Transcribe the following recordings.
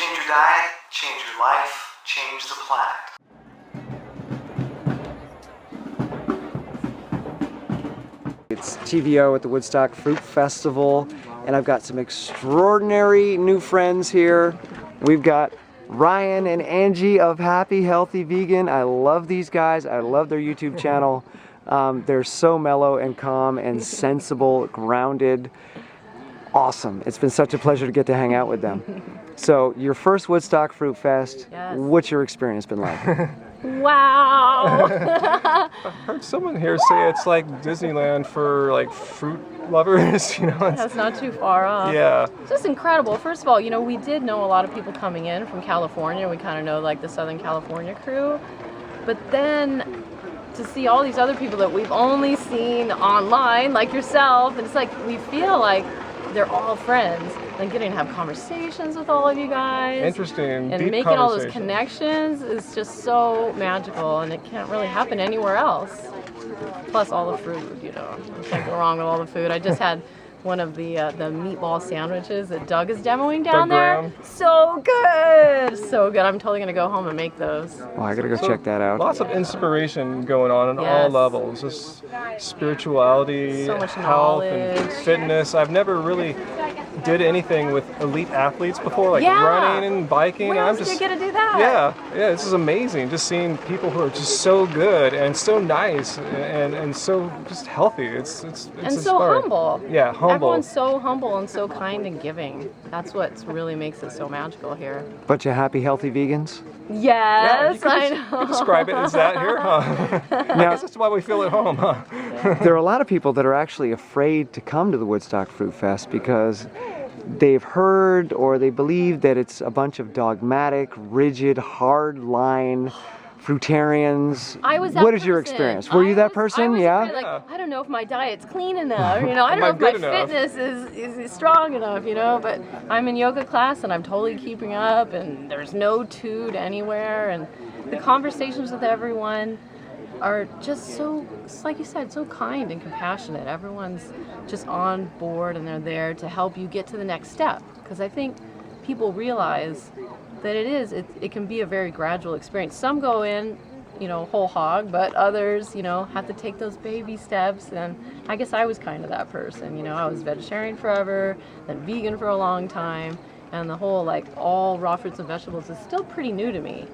Change your diet, change your life, change the planet. It's TVO at the Woodstock Fruit Festival, and I've got some extraordinary new friends here. We've got Ryan and Anji of Happy Healthy Vegan. I love these guys. I love their YouTube channel. They're so mellow and calm and sensible, grounded. Awesome. It's been such a pleasure to get to hang out with them. So, your first Woodstock Fruit Fest, yes. What's your experience been like? Wow! I've heard someone here say it's like Disneyland for like fruit lovers, you know? That's not too far off. Yeah. Just incredible. First of all, you know, we did know a lot of people coming in from California. We kind of know like the Southern California crew. But then to see all these other people that we've only seen online, like yourself, and it's like we feel like they're all friends. And getting to have conversations with all of you guys. Interesting. And deep making all those connections is just so magical, and it can't really happen anywhere else. Plus all the food, you know. You can't go wrong with all the food. I just had one of the meatball sandwiches that Doug is demoing down there. So good! So good. I'm totally going to go home and make those. Oh, I gotta go check that out. Lots of inspiration going on all Yes. levels. Just spirituality, So much health, and knowledge. fitness. I've never really did anything with elite athletes before, like Yeah. running and biking. Where I'm else just do you get to do that? Yeah, this is amazing. Just seeing people who are just so good and so nice and so just healthy. It's And so inspiring. humble. Yeah, humble. Everyone's so humble and so kind and giving. That's what really makes it so magical here. Bunch of happy, healthy vegans. Yeah, you Yes, could I des- know. you could describe it as that here, huh? I guess that's why we feel at home, huh? There are a lot of people that are actually afraid to come to the Woodstock Fruit Fest because they've heard or they believe that it's a bunch of dogmatic, rigid, hard-line fruitarians. I was that What is your person. experience? Were you that I person? was yeah? afraid, like, I don't know if my diet's clean enough, you know, I don't know Am if I my good enough? fitness is strong enough, you know, but I'm in yoga class and I'm totally keeping up, and there's no toot anywhere, and the conversations with everyone are just so, like you said, so kind and compassionate. Everyone's just on board and they're there to help you get to the next step, because I think people realize that it can be a very gradual experience. Some go in, you know, whole hog, but others, you know, have to take those baby steps, and I guess I was kind of that person, you know. I was vegetarian forever, then vegan for a long time, and the whole like all raw fruits and vegetables is still pretty new to me.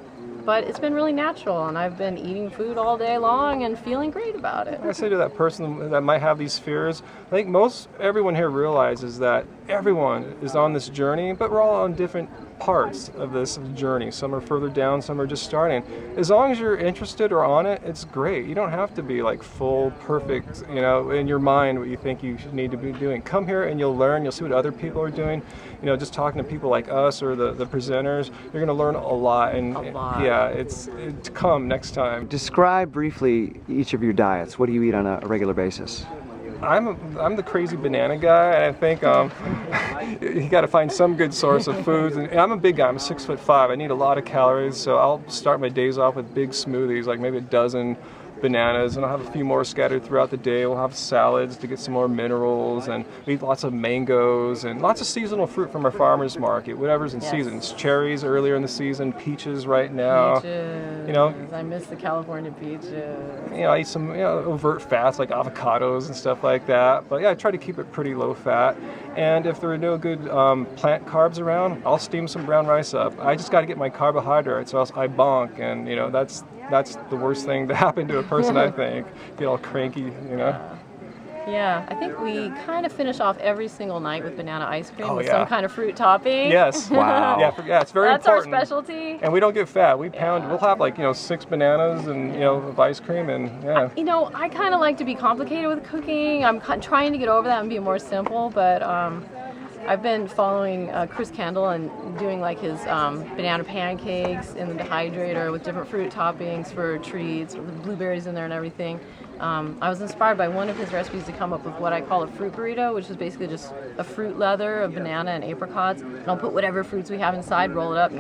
But it's been really natural, and I've been eating food all day long and feeling great about it. I say to that person that might have these fears, I think everyone here realizes that everyone is on this journey, but we're all on different parts of this journey. Some are further down, some are just starting. As long as you're interested or on it, it's great. You don't have to be like full, perfect, you know, in your mind what you think you should need to be doing. Come here and you'll learn, you'll see what other people are doing. You know, just talking to people like us or the presenters, you're gonna learn a lot. And A lot. yeah, it's come next time. Describe briefly each of your diets. What do you eat on a regular basis? I'm the crazy banana guy, and I think you got to find some good source of foods. And I'm a big guy. I'm 6'5". I need a lot of calories, so I'll start my days off with big smoothies, like maybe a dozen bananas, and I'll have a few more scattered throughout the day. We'll have salads to get some more minerals, and we eat lots of mangoes and lots of seasonal fruit from our farmers market, whatever's in Yes. season. It's cherries earlier in the season, peaches right now. Peaches. You know, I miss the California peaches. you know, I eat some overt fats like avocados and stuff like that. But yeah, I try to keep it pretty low fat. And if there are no good plant carbs around, I'll steam some brown rice up. I just got to get my carbohydrates, or else I bonk. And you know, that's the worst thing to happen to a person. I think get all cranky, you know. Yeah, I think we kind of finish off every single night with banana ice cream Oh, with yeah. some kind of fruit topping. Yes. Wow. Yeah, it's very That's important. our specialty. And we don't get fat. We pound. We'll have like 6 bananas and of ice cream, and yeah. You know, I kind of like to be complicated with cooking. I'm trying to get over that and be more simple, but I've been following Chris Kendall and doing like his banana pancakes in the dehydrator with different fruit toppings for treats, with blueberries in there and everything. I was inspired by one of his recipes to come up with what I call a fruit burrito, which is basically just a fruit leather of banana and apricots, and I'll put whatever fruits we have inside, roll it up, I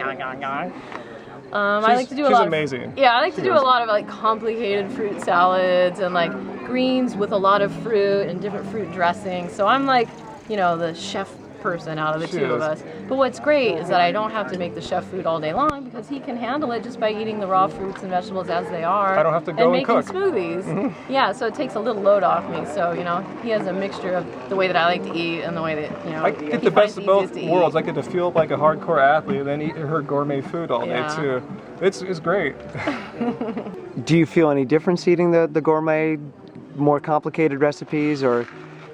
like to do a lot. She's amazing. I like to do a lot of like complicated fruit salads and like greens with a lot of fruit and different fruit dressings. So I'm like, the chef person out of the She two of is. us. But what's great is that I don't have to make the chef food all day long because he can handle it just by eating the raw fruits and vegetables as they are. I don't have to go and making cook. smoothies. Yeah, so it takes a little load off me. So, you know, he has a mixture of the way that I like to eat and the way that, you know, I get he the finds best of both easiest to eat. worlds. I get to feel like a hardcore athlete and then eat her gourmet food all day Yeah. too. It's great. Do you feel any difference eating the gourmet, more complicated recipes, or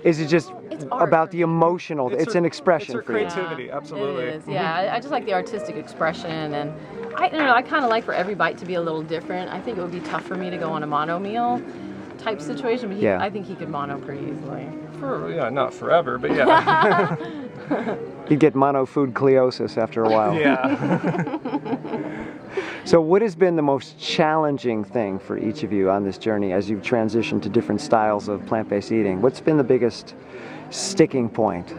is it just It's art about for the me. emotional? It's her- an expression it's her for you. creativity. Absolutely. It is, yeah. I just like the artistic expression, and I don't know. I kind of like for every bite to be a little different. I think it would be tough for me to go on a mono meal type situation, but Yeah. I think he could mono pretty easily. Not forever, but yeah. You'd get monofoodcleosis after a while. Yeah. So what has been the most challenging thing for each of you on this journey as you've transitioned to different styles of plant-based eating? What's been the biggest sticking point?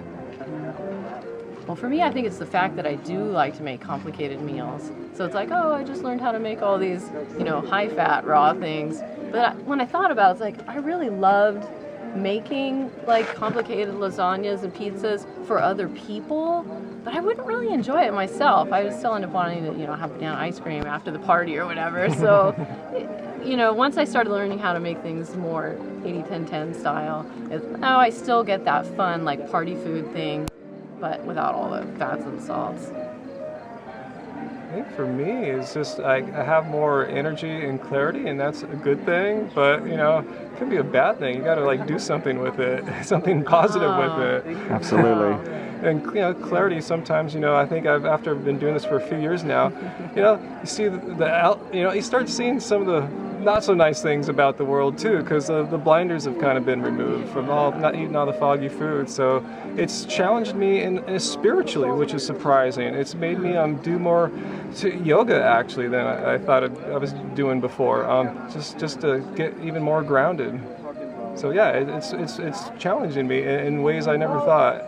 Well, for me, I think it's the fact that I do like to make complicated meals. So it's like, oh, I just learned how to make all these, you know, high-fat raw things. But when I thought about it, it's like I really loved making like complicated lasagnas and pizzas for other people, but I wouldn't really enjoy it myself. I would still end up wanting to, you know, have banana ice cream after the party or whatever. So, you know, once I started learning how to make things more 80-10-10 style, now I still get that fun like party food thing, but without all the fats and salts. I think for me, it's just I have more energy and clarity, and that's a good thing. But you know, it can be a bad thing. You got to like do something with it, something positive with it. Absolutely. And you know, clarity. Sometimes, you know, I think after I've been doing this for a few years now, you know, you see you start seeing some of the not so nice things about the world too, because the blinders have kind of been removed from not eating all the foggy food. So it's challenged me in spiritually, which is surprising. It's made me do more to yoga actually than I thought I was doing before. Just to get even more grounded. So yeah, it's challenging me in ways I never thought.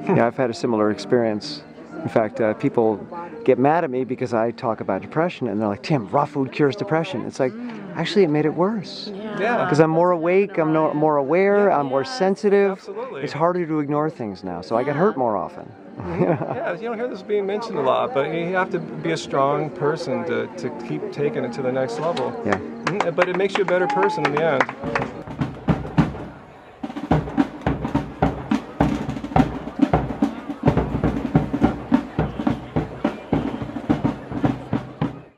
Yeah, I've had a similar experience. In fact, people get mad at me because I talk about depression, and they're like, "Tim, raw food cures depression." It's like, actually, it made it worse. Yeah. Because I'm more awake, I'm more aware, I'm more sensitive. Absolutely. It's harder to ignore things now, so I get hurt more often. Yeah, you don't hear this being mentioned a lot, but you have to be a strong person to keep taking it to the next level. Yeah. But it makes you a better person in the end.